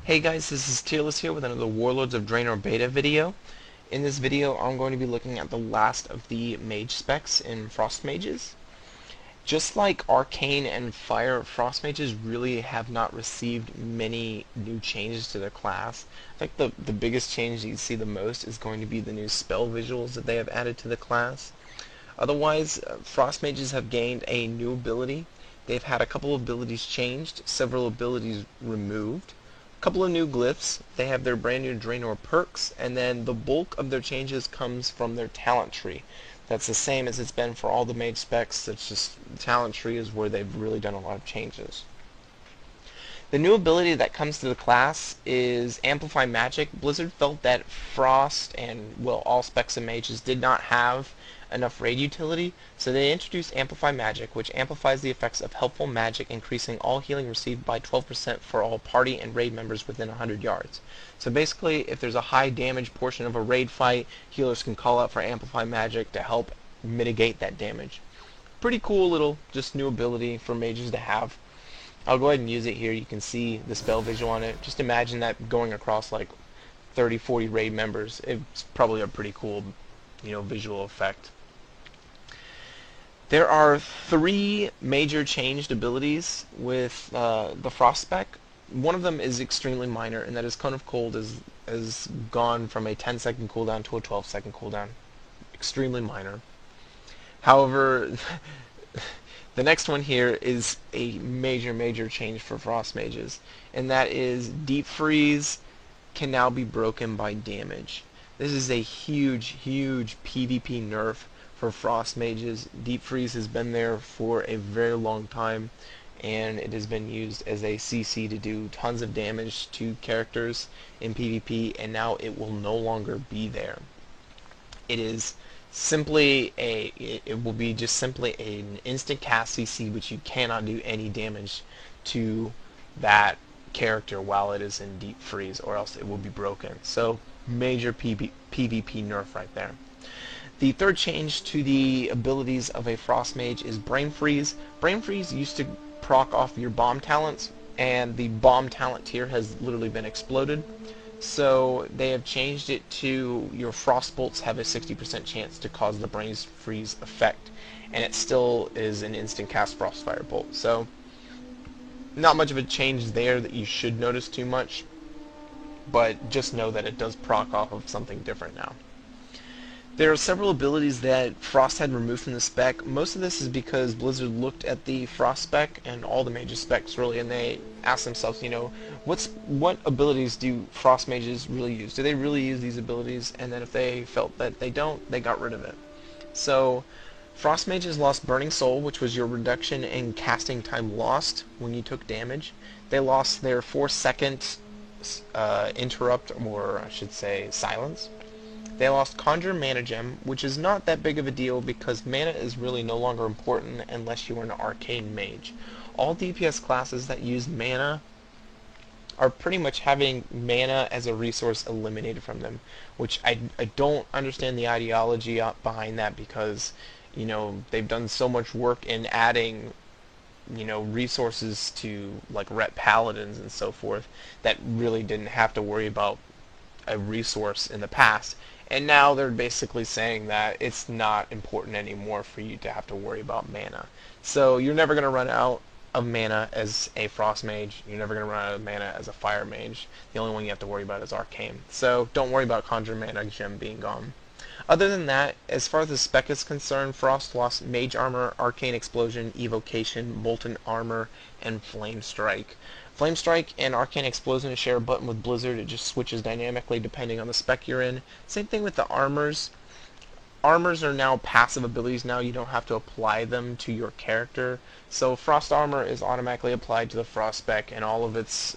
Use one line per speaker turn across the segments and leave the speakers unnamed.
Hey guys, this is Tearless here with another Warlords of Draenor beta video. In this video, I'm going to be looking at the last of the mage specs in Frost Mages. Just like Arcane and Fire, Frost Mages really have not received many new changes to their class. I think the biggest change you see the most is going to be the new spell visuals that they have added to the class. Otherwise, Frost Mages have gained a new ability. They've had a couple of abilities changed, several abilities removed, couple of new glyphs. They have their brand new Draenor perks, and then the bulk of their changes comes from their talent tree. That's the same as it's been for all the mage specs. It's just the talent tree is where they've really done a lot of changes. The new ability that comes to the class is Amplify Magic. Blizzard felt that Frost and, well, all specs of mages did not have enough raid utility, so they introduced Amplify Magic, which amplifies the effects of helpful magic, increasing all healing received by 12% for all party and raid members within 100 yards. So basically, if there's a high damage portion of a raid fight, healers can call out for Amplify Magic to help mitigate that damage. Pretty cool little just new ability for mages to have. I'll go ahead and use it here. You can see the spell visual on it. Just imagine that going across like 30, 40 raid members. It's probably a pretty cool, visual effect. There are three major changed abilities with the Frost spec. One of them is extremely minor, and that is Cone of Cold is gone from a 10-second cooldown to a 12-second cooldown. Extremely minor. However, the next one here is a major change for Frost Mages, and that is Deep Freeze can now be broken by damage. This is a huge PvP nerf for Frost Mages. Deep Freeze has been there for a very long time, and it has been used as a CC to do tons of damage to characters in PvP, and now it will no longer be there. It is it will be just simply an instant cast CC, which you cannot do any damage to that character while it is in Deep Freeze, or else it will be broken. So major PvP nerf right there. The third change to the abilities of a Frost Mage is Brain Freeze. Brain Freeze used to proc off your bomb talents, and the bomb talent tier has literally been exploded. So they have changed it to your Frost Bolts have a 60% chance to cause the Brain Freeze effect, and it still is an instant cast Frostfire Bolt. So not much of a change there that you should notice too much, but just know that it does proc off of something different now. There are several abilities that Frost had removed from the spec. Most of this is because Blizzard looked at the Frost spec and all the mages specs really, and they asked themselves, what abilities do Frost mages really use? Do they really use these abilities? And then if they felt that they don't, they got rid of it. So Frost mages lost Burning Soul, which was your reduction in casting time lost when you took damage. They lost their 4-second interrupt, or I should say silence. They lost Conjure Mana Gem, which is not that big of a deal because mana is really no longer important unless you are an Arcane Mage. All DPS classes that use mana are pretty much having mana as a resource eliminated from them, which I don't understand the ideology behind that, because they've done so much work in adding resources to like Ret Paladins and so forth that really didn't have to worry about a resource in the past, and now they're basically saying that it's not important anymore for you to have to worry about mana. So you're never going to run out of mana as a Frost Mage. You're never going to run out of mana as a Fire Mage. The only one you have to worry about is Arcane. So don't worry about Conjure Mana Gem being gone. Other than that, as far as the spec is concerned, Frost lost Mage Armor, Arcane Explosion, Evocation, Molten Armor, and Flame Strike. Flame Strike and Arcane Explosion share a button with Blizzard. It just switches dynamically depending on the spec you're in. Same thing with the armors. Armors are now passive abilities now. You don't have to apply them to your character. So Frost Armor is automatically applied to the Frost spec, and all of its,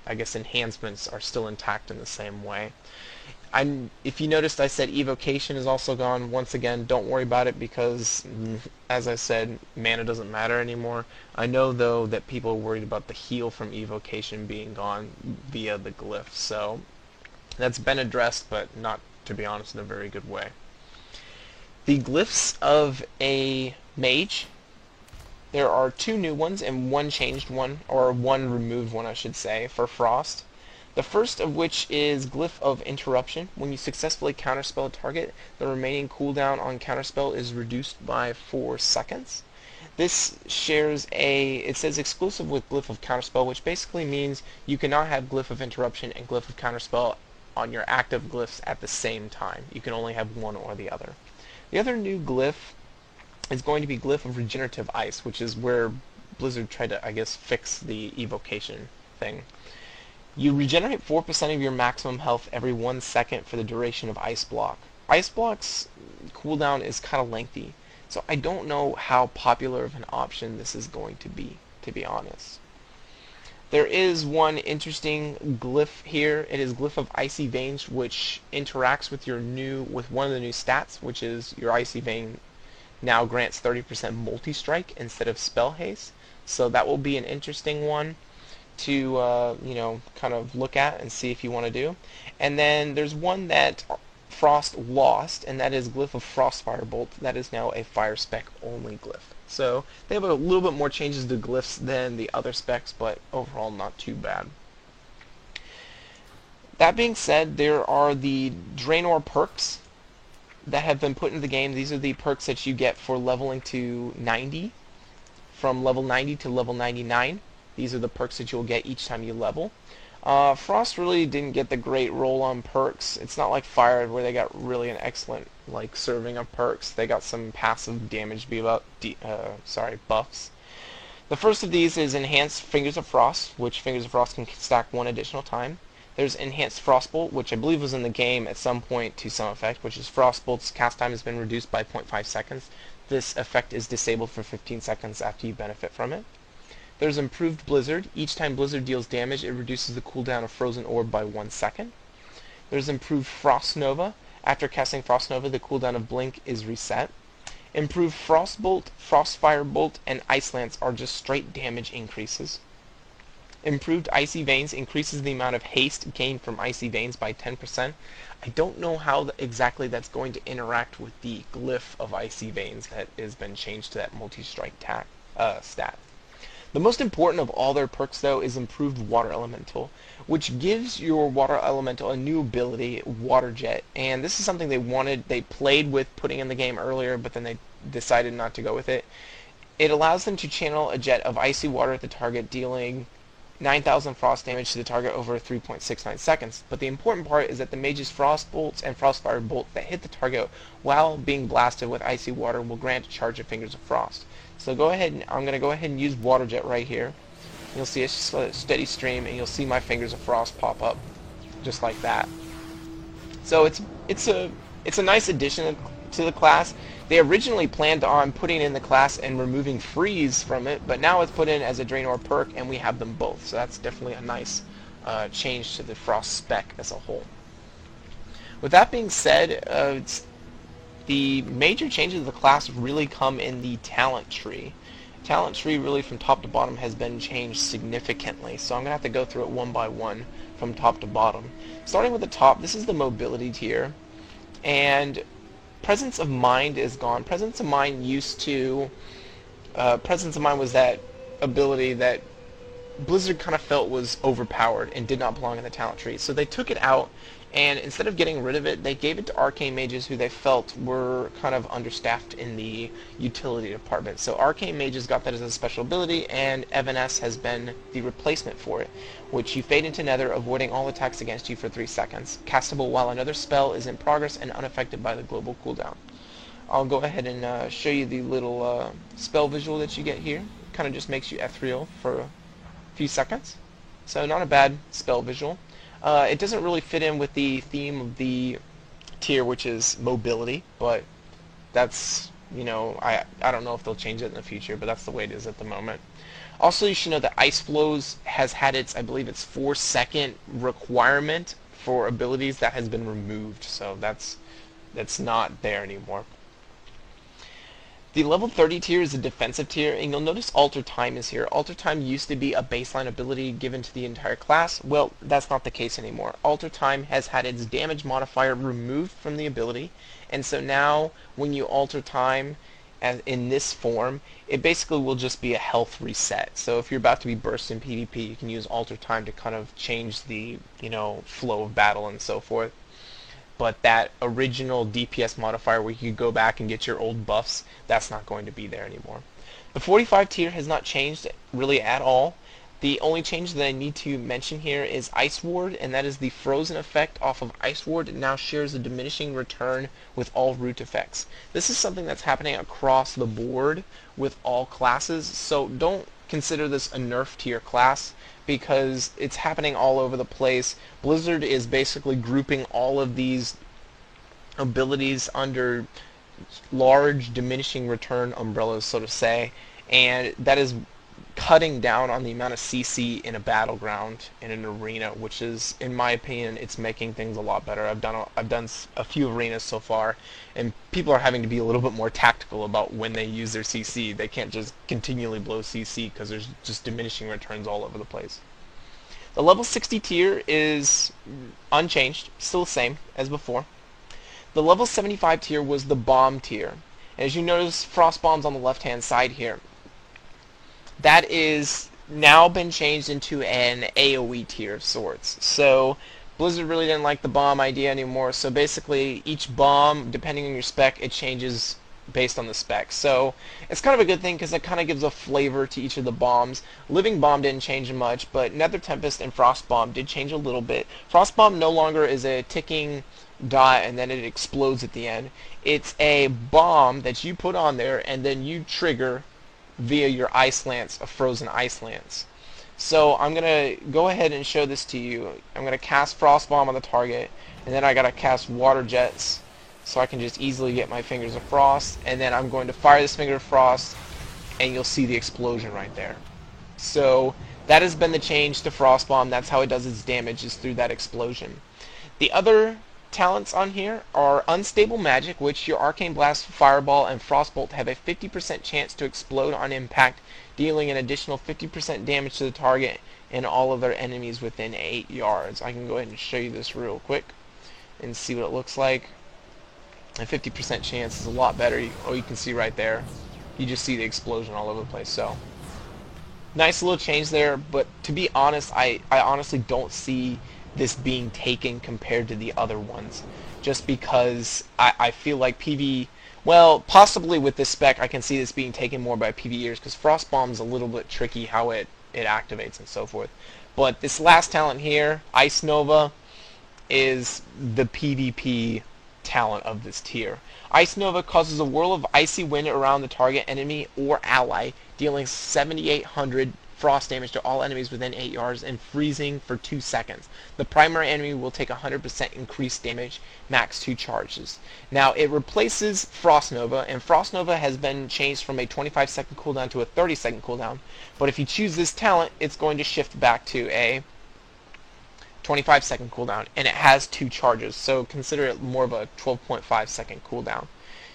enhancements are still intact in the same way. If you noticed, I said Evocation is also gone. Once again, don't worry about it because, as I said, mana doesn't matter anymore. I know, though, that people are worried about the heal from Evocation being gone via the glyph, so that's been addressed, but not, to be honest, in a very good way. The glyphs of a mage, there are two new ones and one changed one, or one removed one, I should say, for Frost. The first of which is Glyph of Interruption. When you successfully counterspell a target, the remaining cooldown on counterspell is reduced by 4 seconds. This shares it says exclusive with Glyph of Counterspell, which basically means you cannot have Glyph of Interruption and Glyph of Counterspell on your active glyphs at the same time. You can only have one or the other. The other new glyph is going to be Glyph of Regenerative Ice, which is where Blizzard tried to, I guess, fix the evocation thing. You regenerate 4% of your maximum health every 1 second for the duration of Ice Block. Ice Block's cooldown is kind of lengthy, so I don't know how popular of an option this is going to be honest. There is one interesting glyph here. It is Glyph of Icy Veins, which interacts with one of the new stats, which is your Icy Vein now grants 30% multi-strike instead of spell haste. So that will be an interesting one to kind of look at and see if you want to do. And then there's one that Frost lost, and that is Glyph of Frostfire Bolt. That is now a fire spec only glyph. So they have a little bit more changes to glyphs than the other specs, but overall not too bad. That being said, there are the Draenor perks that have been put into the game. These are the perks that you get for leveling to 90, from level 90 to level 99. These are the perks that you'll get each time you level. Frost really didn't get the great roll on perks. It's not like Fire, where they got really an excellent serving of perks. They got some passive damage buffs. The first of these is Enhanced Fingers of Frost, which Fingers of Frost can stack 1 additional time. There's Enhanced Frostbolt, which I believe was in the game at some point to some effect, which is Frostbolt's cast time has been reduced by 0.5 seconds. This effect is disabled for 15 seconds after you benefit from it. There's Improved Blizzard. Each time Blizzard deals damage, it reduces the cooldown of Frozen Orb by 1 second. There's Improved Frost Nova. After casting Frost Nova, the cooldown of Blink is reset. Improved Frostbolt, Frostfire Bolt, and Ice Lance are just straight damage increases. Improved Icy Veins increases the amount of haste gained from Icy Veins by 10%. I don't know how exactly that's going to interact with the Glyph of Icy Veins that has been changed to that multi-strike stat. The most important of all their perks, though, is Improved Water Elemental, which gives your Water Elemental a new ability, Water Jet. And this is something they played with putting in the game earlier, but then they decided not to go with it. It allows them to channel a jet of icy water at the target, dealing 9,000 frost damage to the target over 3.69 seconds. But the important part is that the mage's frost bolts and frostfire bolt that hit the target while being blasted with icy water will grant a charge of Fingers of Frost. So I'm going to go ahead and use Water Jet right here. You'll see a steady stream, and you'll see my Fingers of Frost pop up, just like that. So it's a nice addition to the class. They originally planned on putting in the class and removing freeze from it, but now it's put in as a Draenor perk, and we have them both. So that's definitely a nice change to the Frost spec as a whole. With that being said, the major changes of the class really come in the talent tree. Talent tree really from top to bottom has been changed significantly, so I'm going to have to go through it one by one from top to bottom. Starting with the top, this is the mobility tier, and Presence of Mind is gone. Presence of Mind was that ability that Blizzard kind of felt was overpowered and did not belong in the talent tree. So they took it out, and instead of getting rid of it, they gave it to Arcane Mages, who they felt were kind of understaffed in the utility department. So Arcane Mages got that as a special ability, and Evanesce has been the replacement for it, which you fade into Nether, avoiding all attacks against you for 3 seconds. Castable while another spell is in progress and unaffected by the global cooldown. I'll go ahead and show you the little spell visual that you get here. It kind of just makes you ethereal for a few seconds. So not a bad spell visual. It doesn't really fit in with the theme of the tier, which is mobility, but that's, I don't know if they'll change it in the future, but that's the way it is at the moment. Also, you should know that Ice Flows has had I believe it's 4-second requirement for abilities that has been removed, so that's not there anymore. The level 30 tier is a defensive tier, and you'll notice Alter Time is here. Alter Time used to be a baseline ability given to the entire class. Well, that's not the case anymore. Alter Time has had its damage modifier removed from the ability, and so now when you Alter Time, in this form, it basically will just be a health reset. So if you're about to be burst in PvP, you can use Alter Time to kind of change the, flow of battle and so forth. But that original DPS modifier where you could go back and get your old buffs, that's not going to be there anymore. The 45 tier has not changed really at all. The only change that I need to mention here is Ice Ward, and that is the frozen effect off of Ice Ward. It now shares a diminishing return with all root effects. This is something that's happening across the board with all classes, so don't consider this a nerf tier class because it's happening all over the place. Blizzard is basically grouping all of these abilities under large diminishing return umbrellas, so to say, and that is cutting down on the amount of CC in a battleground, in an arena, which is, in my opinion, it's making things a lot better. I've done a few arenas so far, and people are having to be a little bit more tactical about when they use their CC. They can't just continually blow CC because there's just diminishing returns all over the place. The level 60 tier is unchanged, still the same as before. The level 75 tier was the bomb tier. As you notice, frost bombs on the left hand side here. That is now been changed into an AoE tier of sorts. So Blizzard really didn't like the bomb idea anymore, so basically each bomb, depending on your spec, it changes based on the spec. So it's kind of a good thing because it kind of gives a flavor to each of the bombs. Living Bomb didn't change much, but Nether Tempest and Frost Bomb did change a little bit. Frost Bomb no longer is a ticking dot and then it explodes at the end. It's a bomb that you put on there and then you trigger via your Ice Lance, a frozen Ice Lance. So I'm going to go ahead and show this to you. I'm going to cast Frost Bomb on the target, and then I got to cast Water Jets so I can just easily get my Fingers of Frost, and then I'm going to fire this Finger of Frost, and you'll see the explosion right there. So that has been the change to Frost Bomb. That's how it does its damage, is through that explosion. The other talents on here are Unstable Magic, which your Arcane Blast, Fireball, and Frostbolt have a 50% chance to explode on impact, dealing an additional 50% damage to the target and all of their enemies within 8 yards. I can go ahead and show you this real quick and see what it looks like. A 50% chance is a lot better. You can see right there. You just see the explosion all over the place. So nice little change there, but to be honest, I honestly don't see this being taken compared to the other ones, just because I feel like PV, well, possibly with this spec I can see this being taken more by PvEers because Frost Bomb's a little bit tricky how it activates and so forth. But this last talent here, Ice Nova, is the PvP talent of this tier. Ice Nova causes a whirl of icy wind around the target enemy or ally, dealing 7,800 frost damage to all enemies within 8 yards and freezing for 2 seconds. The primary enemy will take 100% increased damage, max 2 charges. Now it replaces Frost Nova, and Frost Nova has been changed from a 25-second cooldown to a 30-second cooldown, but if you choose this talent, it's going to shift back to a 25-second cooldown, and it has 2 charges, so consider it more of a 12.5-second cooldown.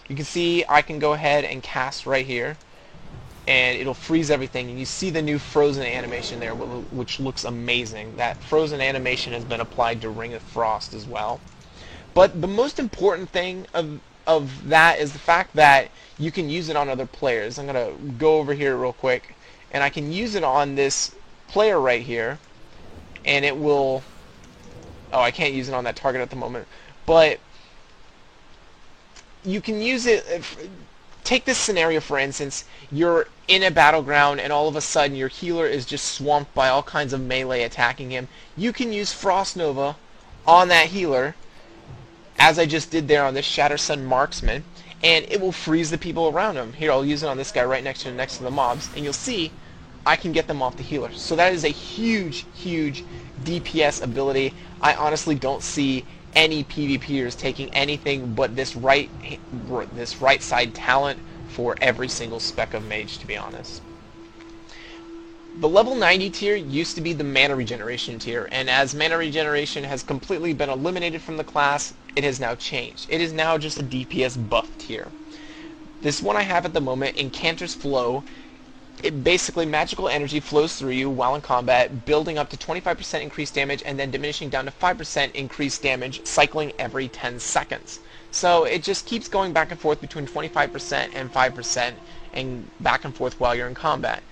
You can see I can go ahead and cast right here, and it'll freeze everything, and you see the new frozen animation there, which looks amazing. That frozen animation has been applied to Ring of Frost as well. But the most important thing of that is the fact that you can use it on other players. I'm going to go over here real quick, and I can use it on this player right here, and it will... Oh, I can't use it on that target at the moment, but you can use it... Take this scenario, for instance, you're in a battleground and all of a sudden your healer is just swamped by all kinds of melee attacking him. You can use Frost Nova on that healer, as I just did there on this Shattersun Marksman, and it will freeze the people around him. Here, I'll use it on this guy right next to the mobs, and you'll see I can get them off the healer. So that is a huge, huge DPS ability. I honestly don't see any PvPers taking anything but this right side talent for every single spec of mage, to be honest. The level 90 tier used to be the mana regeneration tier, and as mana regeneration has completely been eliminated from the class, it has now changed. It is now just a DPS buff tier. This one I have at the moment, Incanter's Flow. It basically, magical energy flows through you while in combat, building up to 25% increased damage and then diminishing down to 5% increased damage, cycling every 10 seconds. So it just keeps going back and forth between 25% and 5% and back and forth while you're in combat.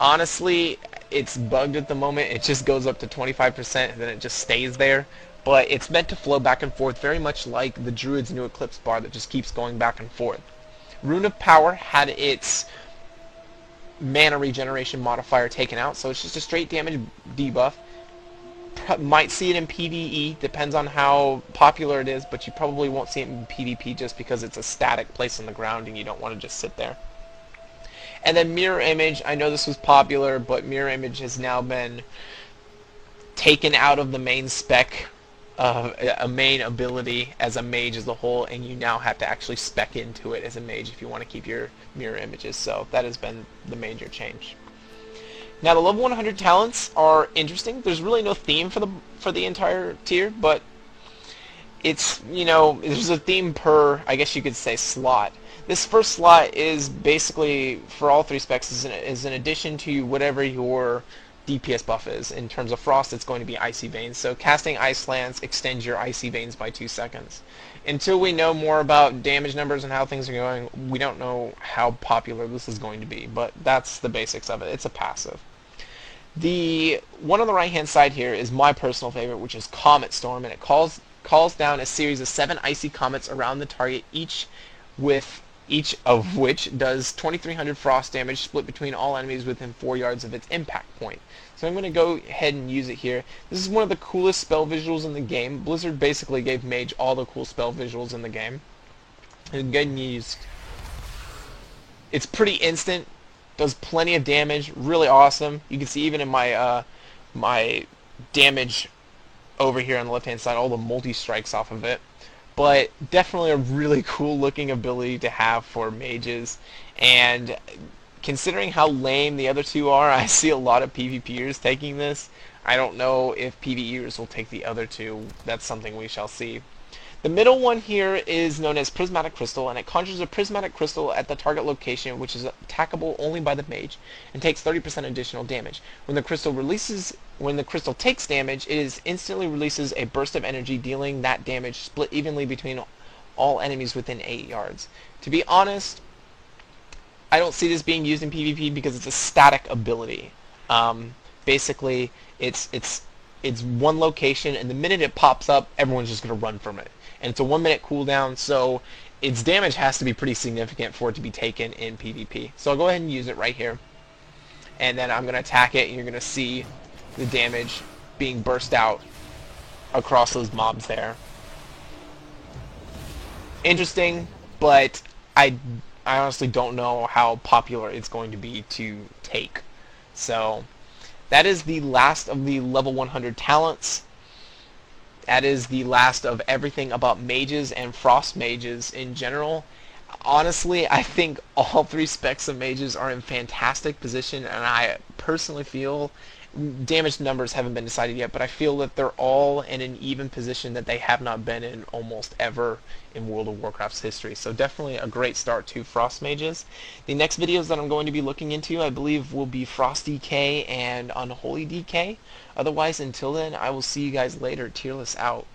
Honestly, it's bugged at the moment. It just goes up to 25% and then it just stays there. But it's meant to flow back and forth very much like the Druid's new Eclipse bar that just keeps going back and forth. Rune of Power had its mana regeneration modifier taken out, so it's just a straight damage debuff. Might see it in PvE, depends on how popular it is, but you probably won't see it in PvP just because it's a static place on the ground and you don't want to just sit there. And then Mirror Image, I know this was popular, but Mirror Image has now been taken out of the main spec, a main ability as a mage as a whole, and you now have to actually spec into it as a mage if you want to keep your mirror images. So that has been the major change. Now the level 100 talents are interesting. There's really no theme for the entire tier, but it's, you know, there's a theme per, I guess you could say, slot. This first slot is basically, for all three specs, is an addition to whatever your DPS buff is. In terms of Frost, it's going to be Icy Veins. So casting Ice Lance extends your Icy Veins by 2 seconds. Until we know more about damage numbers and how things are going, we don't know how popular this is going to be, but that's the basics of it. It's a passive. The one on the right hand side here is my personal favorite, which is Comet Storm, and it calls down a series of 7 icy comets around the target, each of which does 2300 frost damage split between all enemies within 4 yards of its impact point. So I'm going to go ahead and use it here. This is one of the coolest spell visuals in the game. Blizzard basically gave Mage all the cool spell visuals in the game. And getting used. It's pretty instant. Does plenty of damage, really awesome. You can see even in my my damage over here on the left hand side, all the multi-strikes off of it. But definitely a really cool looking ability to have for mages, and considering how lame the other two are, I see a lot of PvPers taking this. I don't know if PvEers will take the other two. That's something we shall see. The middle one here is known as Prismatic Crystal, and it conjures a prismatic crystal at the target location, which is attackable only by the mage, and takes 30% additional damage. When the crystal takes damage, it instantly releases a burst of energy, dealing that damage split evenly between all enemies within 8 yards. To be honest, I don't see this being used in PvP because it's a static ability. Basically, it's one location, and the minute it pops up, everyone's just going to run from it. And it's a 1 minute cooldown, so its damage has to be pretty significant for it to be taken in PvP. So I'll go ahead and use it right here. And then I'm going to attack it, and you're going to see the damage being burst out across those mobs there. Interesting, but I honestly don't know how popular it's going to be to take. So that is the last of the level 100 talents. That is the last of everything about mages and frost mages in general. Honestly, I think all 3 specs of mages are in fantastic position, and I personally feel damage numbers haven't been decided yet, but I feel that they're all in an even position that they have not been in almost ever in World of Warcraft's history. So definitely a great start to Frost Mages. The next videos that I'm going to be looking into, I believe, will be Frost DK and Unholy DK. Otherwise, until then, I will see you guys later. Tearless out.